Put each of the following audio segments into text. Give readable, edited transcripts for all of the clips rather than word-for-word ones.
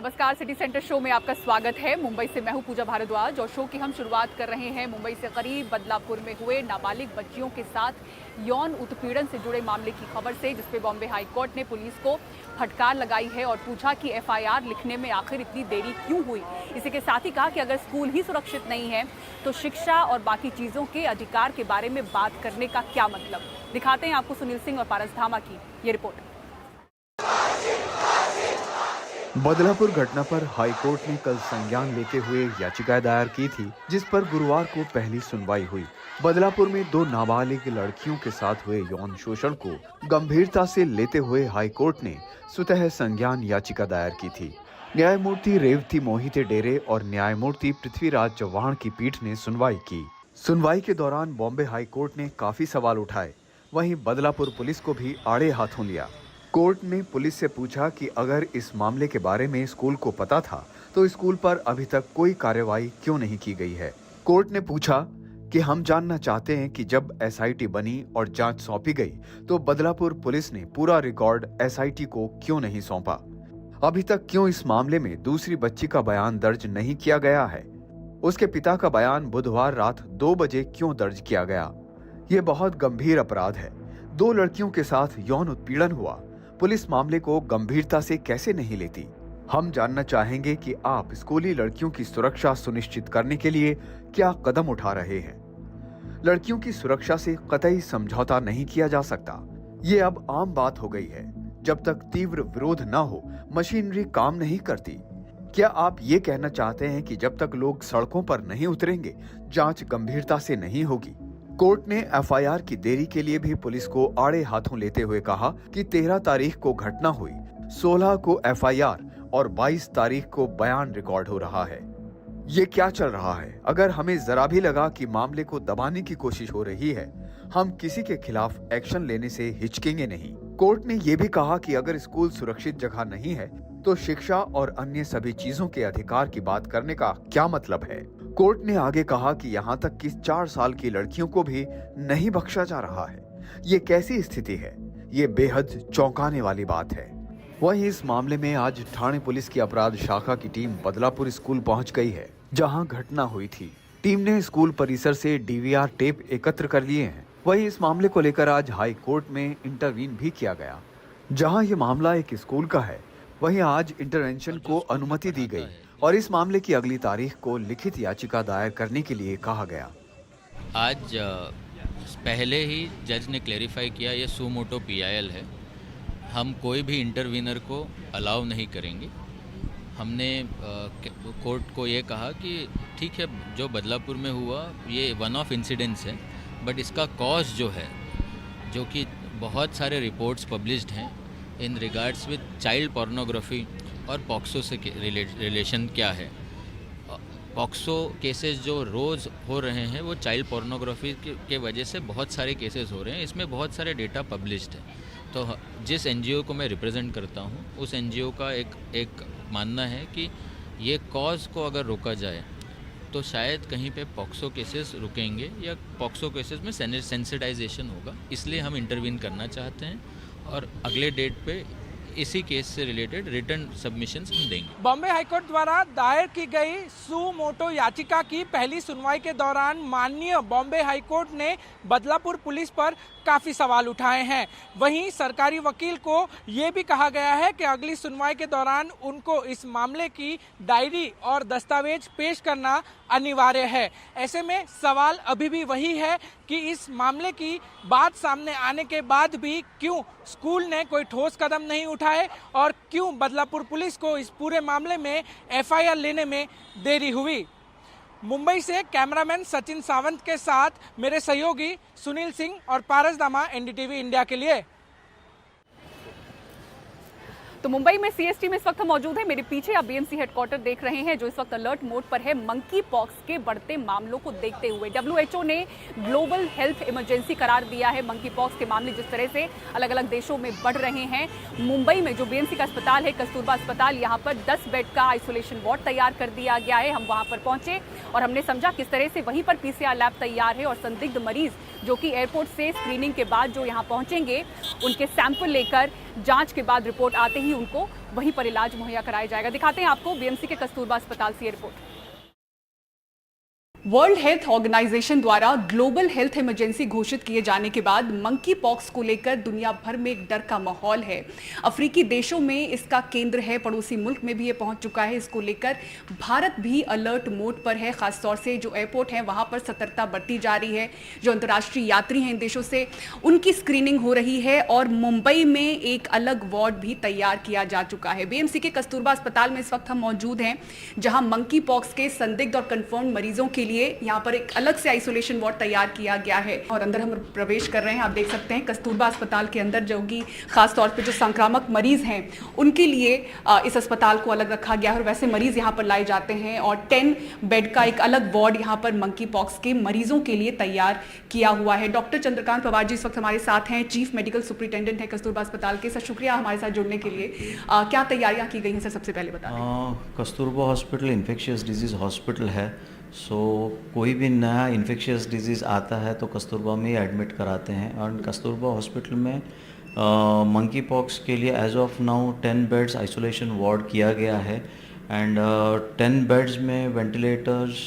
नमस्कार, city centre show में आपका स्वागत है। मुंबई से मैं हूं पूजा भारद्वाज और शो की हम शुरुआत कर रहे हैं मुंबई से करीब बदलापुर में हुए नाबालिग बच्चियों के साथ यौन उत्पीड़न से जुड़े मामले की खबर से, जिसपे बॉम्बे हाई कोर्ट ने पुलिस को फटकार लगाई है और पूछा कि एफआईआर लिखने में आखिर इतनी देरी क्यों हुई। इसी के साथ ही कहा कि अगर स्कूल ही सुरक्षित नहीं है तो शिक्षा और बाकी चीजों के अधिकार के बारे में बात करने का क्या मतलब। दिखाते हैं आपको सुनील सिंह और पारस धामा की ये रिपोर्ट। बदलापुर घटना पर हाईकोर्ट ने कल संज्ञान लेते हुए याचिका दायर की थी, जिस पर गुरुवार को पहली सुनवाई हुई। बदलापुर में दो नाबालिग लड़कियों के साथ हुए यौन शोषण को गंभीरता से लेते हुए हाईकोर्ट ने स्वतः संज्ञान याचिका दायर की थी। न्यायमूर्ति रेवती मोहिते डेरे और न्यायमूर्ति पृथ्वीराज चव्हाण की पीठ ने सुनवाई की। सुनवाई के दौरान बॉम्बे हाईकोर्ट ने काफी सवाल उठाए, वहीं बदलापुर पुलिस को भी आड़े हाथों लिया। कोर्ट ने पुलिस से पूछा कि अगर इस मामले के बारे में स्कूल को पता था तो स्कूल पर अभी तक कोई कार्रवाई क्यों नहीं की गई है। कोर्ट ने पूछा कि हम जानना चाहते हैं कि जब एसआईटी बनी और जांच सौंपी गई तो बदलापुर पुलिस ने पूरा रिकॉर्ड एसआईटी को क्यों नहीं सौंपा। अभी तक क्यों इस मामले में दूसरी बच्ची का बयान दर्ज नहीं किया गया है। उसके पिता का बयान बुधवार रात 2 बजे क्यों दर्ज किया गया। ये बहुत गंभीर अपराध है। 2 लड़कियों के साथ यौन उत्पीड़न हुआ, पुलिस मामले को गंभीरता से कैसे नहीं लेती। हम जानना चाहेंगे कि आप स्कूली लड़कियों की सुरक्षा सुनिश्चित करने के लिए क्या कदम उठा रहे हैं। लड़कियों की सुरक्षा से कतई समझौता नहीं किया जा सकता। ये अब आम बात हो गई है। जब तक तीव्र विरोध न हो, मशीनरी काम नहीं करती। क्या आप ये कहना चाहते हैं कि जब तक लोग सड़कों पर नहीं उतरेंगे, जांच गंभीरता से नहीं होगी। कोर्ट ने एफआईआर की देरी के लिए भी पुलिस को आड़े हाथों लेते हुए कहा कि 13 तारीख को घटना हुई, 16 को एफआईआर और 22 तारीख को बयान रिकॉर्ड हो रहा है। ये क्या चल रहा है। अगर हमें जरा भी लगा कि मामले को दबाने की कोशिश हो रही है, हम किसी के खिलाफ एक्शन लेने से हिचकेंगे नहीं। कोर्ट ने यह भी कहा कि अगर स्कूल सुरक्षित जगह नहीं है तो शिक्षा और अन्य सभी चीजों के अधिकार की बात करने का क्या मतलब है। कोर्ट ने आगे कहा कि यहाँ तक कि 4 साल की लड़कियों को भी नहीं बख्शा जा रहा है। ये कैसी स्थिति है। ये बेहद चौंकाने वाली बात है। वहीं इस मामले में आज ठाणे पुलिस की अपराध शाखा की टीम बदलापुर स्कूल पहुंच गई है, जहां घटना हुई थी। टीम ने स्कूल परिसर से डीवीआर टेप एकत्र कर लिए हैं। वहीं इस मामले को लेकर आज हाई कोर्ट में इंटरवीन भी किया गया। जहां ये मामला एक स्कूल का है, वहीं आज इंटरवेंशन को अनुमति दी गई और इस मामले की अगली तारीख को लिखित याचिका दायर करने के लिए कहा गया। आज पहले ही जज ने क्लेरिफाई किया, ये सू मोटो पीआईएल है। हम कोई भी इंटरवीनर को अलाउ नहीं करेंगे। हमने कोर्ट को ये कहा कि ठीक है, जो बदलापुर में हुआ ये वन ऑफ इंसिडेंट्स है, बट इसका कॉज जो है, जो कि बहुत सारे रिपोर्ट्स पब्लिश्ड हैं in regards with child pornography और पॉक्सो से रिलेशन क्या है। पॉक्सो केसेस जो रोज़ हो रहे हैं वो चाइल्ड पोर्नोग्राफी के वजह से बहुत सारे केसेस हो रहे हैं। इसमें बहुत सारे डेटा पब्लिश्ड है। तो जिस एनजीओ को मैं रिप्रेजेंट करता हूँ, उस एनजीओ का एक मानना है कि ये कॉज को अगर रोका जाए तो शायद कहीं पे पॉक्सो केसेस रुकेंगे या पॉक्सो केसेस में सेंसिटाइजेशन होगा। इसलिए हम इंटरवीन करना चाहते हैं और अगले डेट पे इसी केस से रिलेटेड रिटर्न सबमिशंस हम देंगे। बॉम्बे हाईकोर्ट द्वारा दायर की गई सू मोटो याचिका की पहली सुनवाई के दौरान माननीय बॉम्बे हाईकोर्ट ने बदलापुर पुलिस पर काफी सवाल उठाए हैं। वहीं सरकारी वकील को ये भी कहा गया है कि अगली सुनवाई के दौरान उनको इस मामले की डायरी और दस्तावेज पेश करना अनिवार्य है। ऐसे में सवाल अभी भी वही है कि इस मामले की बात सामने आने के बाद भी क्यों स्कूल ने कोई ठोस कदम नहीं उठाए और क्यों बदलापुर पुलिस को इस पूरे मामले में एफआईआर लेने में देरी हुई। मुंबई से कैमरामैन सचिन सावंत के साथ मेरे सहयोगी सुनील सिंह और पारस दामा, एनडीटीवी इंडिया के लिए। तो मुंबई में सीएसटी में इस वक्त हम मौजूद हैं। मेरे पीछे आप बीएमसी हेडक्वार्टर देख रहे हैं, जो इस वक्त अलर्ट मोड पर है मंकी पॉक्स के बढ़ते मामलों को देखते हुए। डब्ल्यूएचओ ने ग्लोबल हेल्थ इमरजेंसी करार दिया है। मंकी पॉक्स के मामले जिस तरह से अलग अलग देशों में बढ़ रहे हैं, मुंबई में जो बीएमसी का अस्पताल है, कस्तूरबा अस्पताल, यहाँ पर 10 बेड का आइसोलेशन वार्ड तैयार कर दिया गया है। हम वहाँ पर पहुंचे और हमने समझा किस तरह से वहीं पर पीसीआर लैब तैयार है और संदिग्ध मरीज जो कि एयरपोर्ट से स्क्रीनिंग के बाद जो यहाँ पहुंचेंगे, उनके सैंपल लेकर जांच के बाद रिपोर्ट आते ही उनको वहीं पर इलाज मुहैया कराया जाएगा। दिखाते हैं आपको बीएमसी के कस्तूरबा अस्पताल से ये रिपोर्ट। वर्ल्ड हेल्थ ऑर्गेनाइजेशन द्वारा ग्लोबल हेल्थ इमरजेंसी घोषित किए जाने के बाद मंकी पॉक्स को लेकर दुनिया भर में एक डर का माहौल है। अफ्रीकी देशों में इसका केंद्र है, पड़ोसी मुल्क में भी ये पहुंच चुका है। इसको लेकर भारत भी अलर्ट मोड पर है। खासतौर से जो एयरपोर्ट है वहां पर सतर्कता बरती जा रही है। जो अंतर्राष्ट्रीय यात्री हैं इन देशों से, उनकी स्क्रीनिंग हो रही है और मुंबई में एक अलग वार्ड भी तैयार किया जा चुका है। बीएमसी के कस्तूरबा अस्पताल में इस वक्त हम मौजूद हैं, जहां मंकी पॉक्स के संदिग्ध और कंफर्म मरीजों के लिए यहां पर एक अलग से आइसोलेशन वार्ड तैयार किया गया है। और अंदर हम प्रवेश कर रहे हैं। आप देख सकते हैं कस्तूरबा अस्पताल के अंदर जो कि खास तौर पे जो संक्रामक मरीज हैं उनके लिए इस अस्पताल को अलग रखा गया है और वैसे मरीज यहां पर लाए जाते हैं। और 10 बेड का एक अलग वार्ड यहां पर मंकी पॉक्स के मरीजों के लिए तैयार किया हुआ है। डॉक्टर चंद्रकांत पवार जी इस वक्त हमारे साथ हैं, चीफ मेडिकल सुपरिटेंडेंट है कस्तूरबा अस्पताल के। सर शुक्रिया हमारे साथ जुड़ने के लिए। क्या तैयारियां की गई हैं सर, सबसे पहले बताएं। Kasturba hospital infectious disease hospital है। सो कोई भी नया इन्फेक्शियस डिजीज़ आता है तो कस्तूरबा में ही एडमिट कराते हैं। और कस्तूरबा हॉस्पिटल में मंकी पॉक्स के लिए as of now 10 beds isolation ward किया गया है। एंड 10 बेड्स में वेंटिलेटर्स,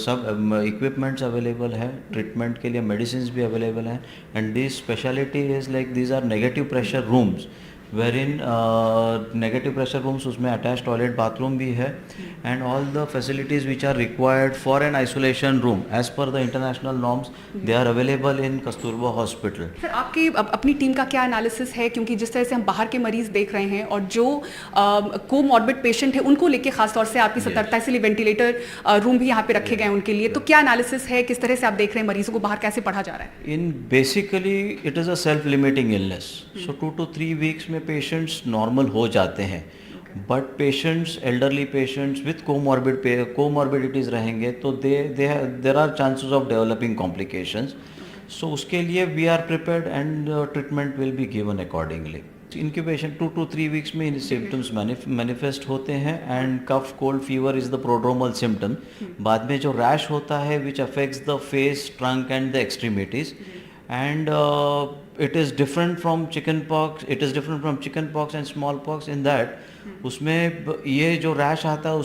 सब इक्विपमेंट्स अवेलेबल है। ट्रीटमेंट के लिए मेडिसिन भी अवेलेबल हैं। And this speciality is like these are negative pressure rooms wherein negative pressure rooms, उसमें attached toilet bathroom भी है and all the facilities which are required for an isolation room as per the international norms they are available in Kasturba hospital. Sir आपकी अपनी team का क्या analysis है, क्योंकि जिस तरह से हम बाहर के मरीज देख रहे हैं और जो कोमॉर्बिड पेशेंट है उनको लेके खासतौर से आपकी सतर्कता, इसलिए वेंटिलेटर रूम भी यहाँ पे रखे गए हैं उनके लिए, तो क्या एनालिसिस है, किस तरह से आप देख रहे हैं मरीजों को बाहर कैसे पढ़ा जा रहा है? In basically it is a self limiting illness. So 2 to 3 weeks में पेशेंट्स नॉर्मल हो जाते हैं। But patients, elderly patients with comorbidities रहेंगे तो there are chances of developing complications. So उसके लिए we are prepared and treatment will be given accordingly. Incubation 2 to 3 weeks में इन सिम्टम्स मैनिफेस्ट होते हैं and cough, cold, fever is the prodromal symptom. बाद में जो रैश होता है which affects the face, trunk and the extremities and it is different from chickenpox. It is different from chickenpox and smallpox in that उसमें ये जो rash आता है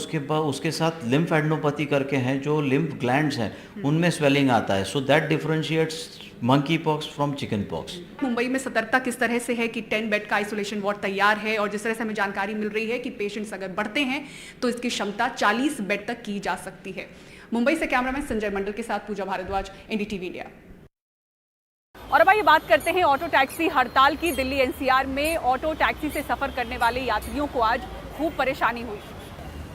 उसके साथ लिम्फ एडनोपैथी करके हैं, जो लिम्फ ग्लैंड्स हैं उनमें स्वेलिंग आता है। So that differentiates monkey pox from chicken pox. Mumbai में सतर्कता किस तरह से है कि 10 बेड का आइसोलेशन वार्ड तैयार है और जिस तरह से हमें जानकारी मिल रही है कि पेशेंट्स अगर बढ़ते हैं तो इसकी क्षमता 40 बेड तक की जा सकती है। मुंबई से कैमरामैन संजय मंडल के साथ पूजा भारद्वाज, एनडीटीवी इंडिया। और अब आइए बात करते हैं ऑटो टैक्सी हड़ताल की। दिल्ली एनसीआर में ऑटो टैक्सी से सफर करने वाले यात्रियों को आज खूब परेशानी हुई।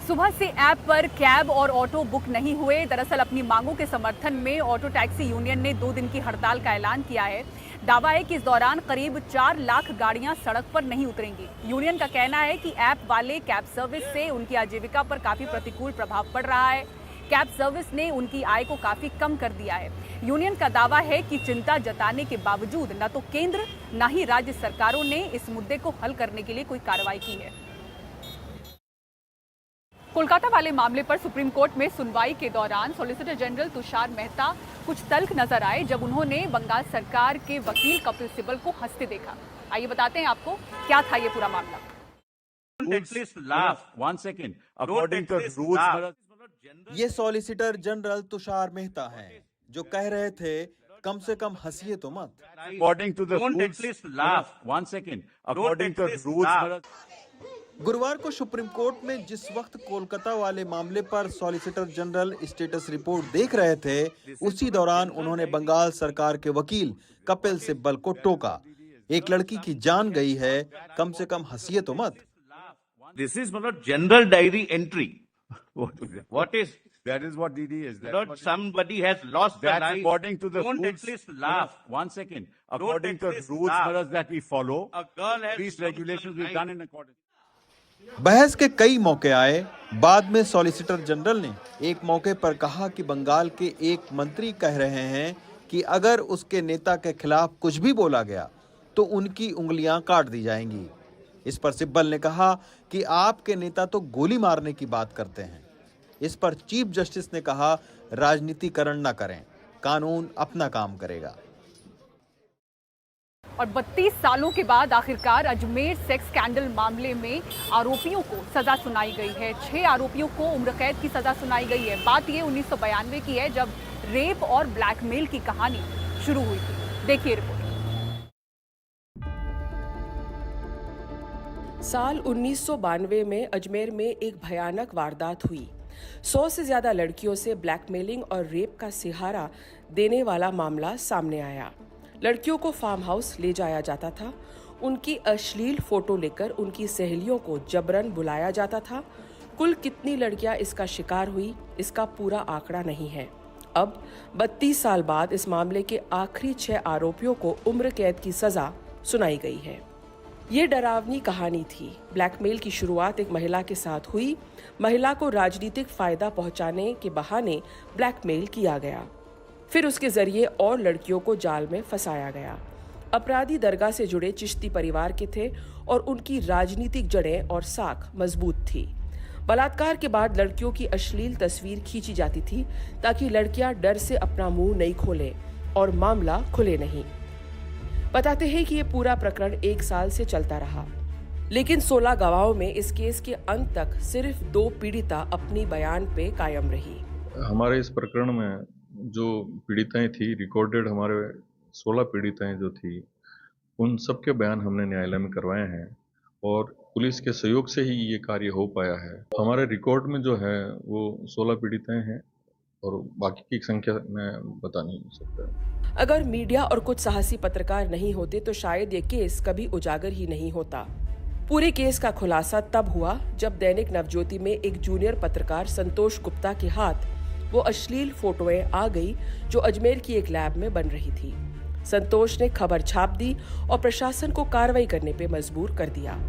सुबह से ऐप पर कैब और ऑटो बुक नहीं हुए। दरअसल अपनी मांगों के समर्थन में ऑटो टैक्सी यूनियन ने 2 दिन की हड़ताल का ऐलान किया है। दावा है कि इस दौरान करीब 4 लाख गाड़ियां सड़क पर नहीं उतरेंगी। यूनियन का कहना है कि ऐप वाले कैब सर्विस से उनकी आजीविका पर काफी प्रतिकूल प्रभाव पड़ रहा है। कैब सर्विस ने उनकी आय को काफी कम कर दिया है। यूनियन का दावा है कि चिंता जताने के बावजूद न तो केंद्र न ही राज्य सरकारों ने इस मुद्दे को हल करने के लिए कोई कार्रवाई की है। कोलकाता वाले मामले पर सुप्रीम कोर्ट में सुनवाई के दौरान सॉलिसिटर जनरल तुषार मेहता कुछ तल्ख नजर आए जब उन्होंने बंगाल सरकार के वकील कपिल सिब्बल को हंसते देखा। आइए बताते हैं आपको क्या था ये पूरा मामला। ये सॉलिसिटर जनरल तुषार मेहता हैं, जो कह रहे थे कम से कम हंसिए तो मत। गुरुवार को सुप्रीम कोर्ट में जिस वक्त कोलकाता वाले मामले पर सॉलिसिटर जनरल स्टेटस रिपोर्ट देख रहे थे, उसी दौरान उन्होंने बंगाल सरकार के वकील कपिल सिब्बल को टोका। एक लड़की की जान गई है, कम से कम हंसिए तो मत। This is not general diary entry. What is? That is what DD is. Not somebody has lost their life. According to the Don't rules. at least laugh. One second. According to the rules that we follow, A girl has these regulations we've done in accordance. बहस के कई मौके आए। बाद में solicitor general ने एक मौके पर कहा कि बंगाल के एक मंत्री कह रहे हैं कि अगर उसके नेता के खिलाफ कुछ भी बोला गया तो उनकी उंगलियां काट दी जाएंगी। इस पर सिब्बल ने कहा कि आपके नेता तो गोली मारने की बात करते हैं। इस पर चीफ जस्टिस ने कहा, राजनीतिकरण न करें, कानून अपना काम करेगा। और 32 सालों के बाद आखिरकार अजमेर सेक्स स्कैंडल मामले में आरोपियों को सजा सुनाई गई है। 6 आरोपियों को उम्र कैद की सजा सुनाई गई है। बात ये 1992 की है, जब रेप और ब्लैकमेल की कहानी शुरू हुई थी। देखिए रिपोर्ट। साल 1992 में अजमेर में एक भयानक वारदात हुई। 100 से ज्यादा लड़कियों से ब्लैकमेलिंग और रेप का सहारा देने वाला मामला सामने आया। लड़कियों को फार्म हाउस ले जाया जाता था, उनकी अश्लील फोटो लेकर उनकी सहेलियों को जबरन बुलाया जाता था। कुल कितनी लड़कियां इसका शिकार हुई, इसका पूरा आंकड़ा नहीं है। अब 32 साल बाद इस मामले के आखिरी 6 आरोपियों को उम्र कैद की सजा सुनाई गई है। ये डरावनी कहानी थी। ब्लैकमेल की शुरुआत एक महिला के साथ हुई। महिला को राजनीतिक फायदा पहुंचाने के बहाने ब्लैकमेल किया गया, फिर उसके जरिए और लड़कियों को जाल में फंसाया गया। अपराधी दरगाह से जुड़े चिश्ती परिवार के थे और उनकी राजनीतिक जड़ें और साख मजबूत थी। बलात्कार के बाद लड़कियों की अश्लील तस्वीर खींची जाती थी ताकि लड़कियां डर से अपना मुंह नहीं खोलें और मामला खुले नहीं। बताते हैं कि ये पूरा प्रकरण 1 साल से चलता रहा, लेकिन 16 गवाहों में इस केस के अंत तक सिर्फ 2 पीड़िता अपनी बयान पे कायम रही। हमारे इस प्रकरण में जो पीड़िताएं थी, रिकॉर्डेड हमारे 16 पीड़िताएं जो थी, उन सबके बयान हमने न्यायालय में करवाए हैं और पुलिस के सहयोग से ही ये कार्य हो पाया है। हमारे रिकॉर्ड में जो है वो 16 पीड़िताएं हैं और बाकी की संख्या मैं बता नहीं सकता। अगर मीडिया और कुछ साहसी पत्रकार नहीं होते तो शायद ये केस कभी उजागर ही नहीं होता। पूरे केस का खुलासा तब हुआ जब दैनिक नवज्योति में एक जूनियर पत्रकार संतोष गुप्ता के हाथ वो अश्लील फोटोएं आ गई जो अजमेर की एक लैब में बन रही थी। संतोष ने खबर छाप दी और प्रशासन को कार्रवाई करने पे मजबूर कर दिया।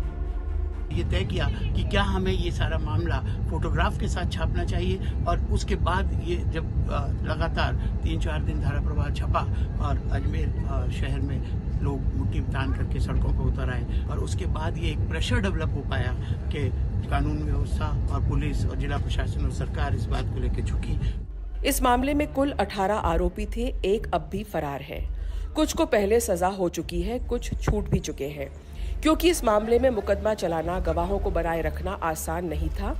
ये तय किया कि क्या हमें ये सारा मामला फोटोग्राफ के साथ छापना चाहिए और उसके बाद ये जब लगातार 3-4 दिन धारा प्रवाह छपा और अजमेर शहर में लोग मुट्ठी तान करके सड़कों पर उतर आए और उसके बाद ये एक प्रेशर डेवलप हो पाया कि कानून व्यवस्था और पुलिस और जिला प्रशासन और सरकार इस बात को लेकर झुकी। इस मामले में कुल 18 आरोपी थे, एक अब भी फरार है। कुछ को पहले सजा हो चुकी है, कुछ छूट भी चुके हैं। क्योंकि इस मामले में मुकदमा चलाना, गवाहों को बनाए रखना आसान नहीं था,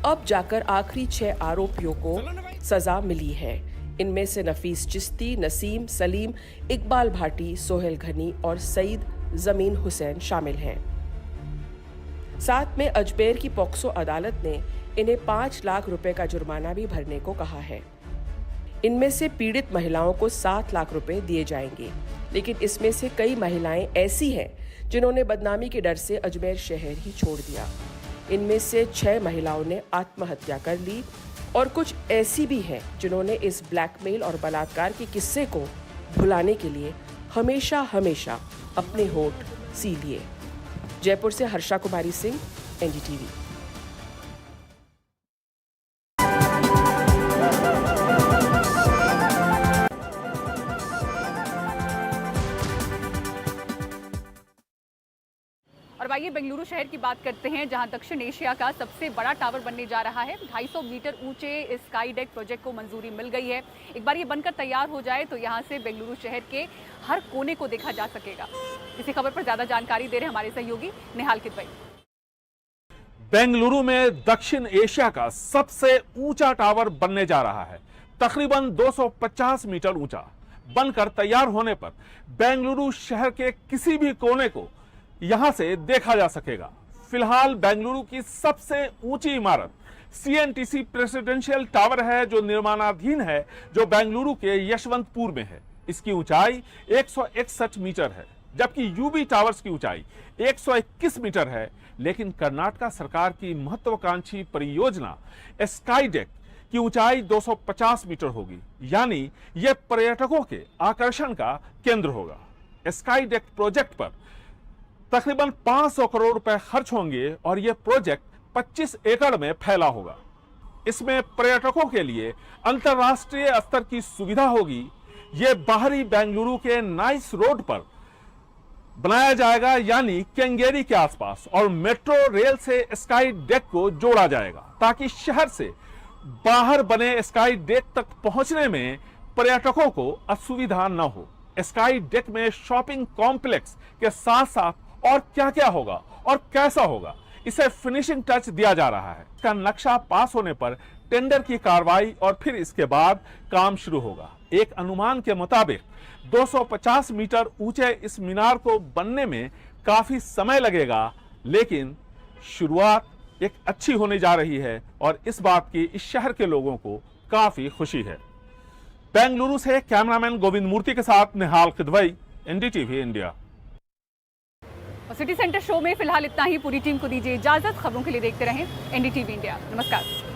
अब जाकर आखिरी 6 आरोपियों को सजा मिली है। इनमें से नफीस चिश्ती, नसीम, सलीम, इकबाल भाटी, सोहेल घनी और सईद जमीन हुसैन शामिल हैं। साथ में अजमेर की पॉक्सो अदालत ने इन्हें 5 लाख रुपए का जुर्माना भी भरने को कहा है। इनमें से पीड़ित महिलाओं को 7 लाख रुपए दिए जाएंगे, लेकिन इसमें से कई महिलाएं ऐसी हैं जिन्होंने बदनामी के डर से अजमेर शहर ही छोड़ दिया। इनमें से 6 महिलाओं ने आत्महत्या कर ली और कुछ ऐसी भी हैं जिन्होंने इस ब्लैकमेल और बलात्कार के किस्से को भुलाने के लिए हमेशा हमेशा अपने होठ सी लिए। जयपुर से हर्षा कुमारी सिंह, एनडीटीवी। और आइए बेंगलुरु शहर की बात करते हैं, जहां दक्षिण एशिया का सबसे बड़ा टावर बनने जा रहा है। 250 मीटर ऊंचे इस स्काई डेक प्रोजेक्ट को मंजूरी मिल गई है। एक बार ये बनकर तैयार हो जाए तो यहां से बेंगलुरु शहर के हर कोने को देखा जा सकेगा। इसी खबर पर ज्यादा जानकारी दे रहे हमारे सहयोगी निहाल किदवई। बेंगलुरु में दक्षिण एशिया का सबसे ऊंचा टावर बनने जा रहा है। तकरीबन 250 मीटर ऊंचा बनकर तैयार होने पर बेंगलुरु शहर के किसी भी कोने को यहां से देखा जा सकेगा। फिलहाल बेंगलुरु की सबसे ऊंची इमारत CNTC प्रेसिडेंशियल टावर है, जो निर्माणाधीन है, जो बेंगलुरु के यशवंतपुर में है। इसकी ऊंचाई 161 मीटर है, जबकि यूबी टावर्स की ऊंचाई 121 मीटर है। लेकिन कर्नाटक सरकार की महत्वाकांक्षी परियोजना स्काई डेक की ऊंचाई 250 मीटर होगी, यानी यह पर्यटकों के आकर्षण का केंद्र होगा। स्काई डेक प्रोजेक्ट पर तकरीबन 500 करोड़ रुपए खर्च होंगे और यह प्रोजेक्ट 25 एकड़ में फैला होगा। इसमें पर्यटकों के लिए अंतर्राष्ट्रीय स्तर की सुविधा होगी। यह बाहरी बेंगलुरु के नाइस रोड पर बनाया जाएगा, यानी केंगेरी के आसपास, और मेट्रो रेल से स्काई डेक को जोड़ा जाएगा ताकि शहर से बाहर बने स्काई डेक तक पहुंचने में पर्यटकों को असुविधा न हो। स्काई डेक में शॉपिंग कॉम्प्लेक्स के साथ साथ और क्या क्या होगा और कैसा होगा, इसे फिनिशिंग टच दिया जा रहा है। इसका नक्शा पास होने पर टेंडर की कार्रवाई और फिर इसके बाद काम शुरू होगा। एक अनुमान के मुताबिक 250 मीटर ऊंचे इस मीनार को बनने में काफी समय लगेगा, लेकिन शुरुआत एक अच्छी होने जा रही है और इस बात की इस शहर के लोगों को काफी खुशी है। बेंगलुरु से कैमरामैन गोविंद मूर्ति के साथ निहाल खिदवई, एनडीटीवी इंडिया। और सिटी सेंटर शो में फिलहाल इतना ही। पूरी टीम को दीजिए इजाजत। खबरों के लिए देखते रहें एनडीटीवी इंडिया। नमस्कार।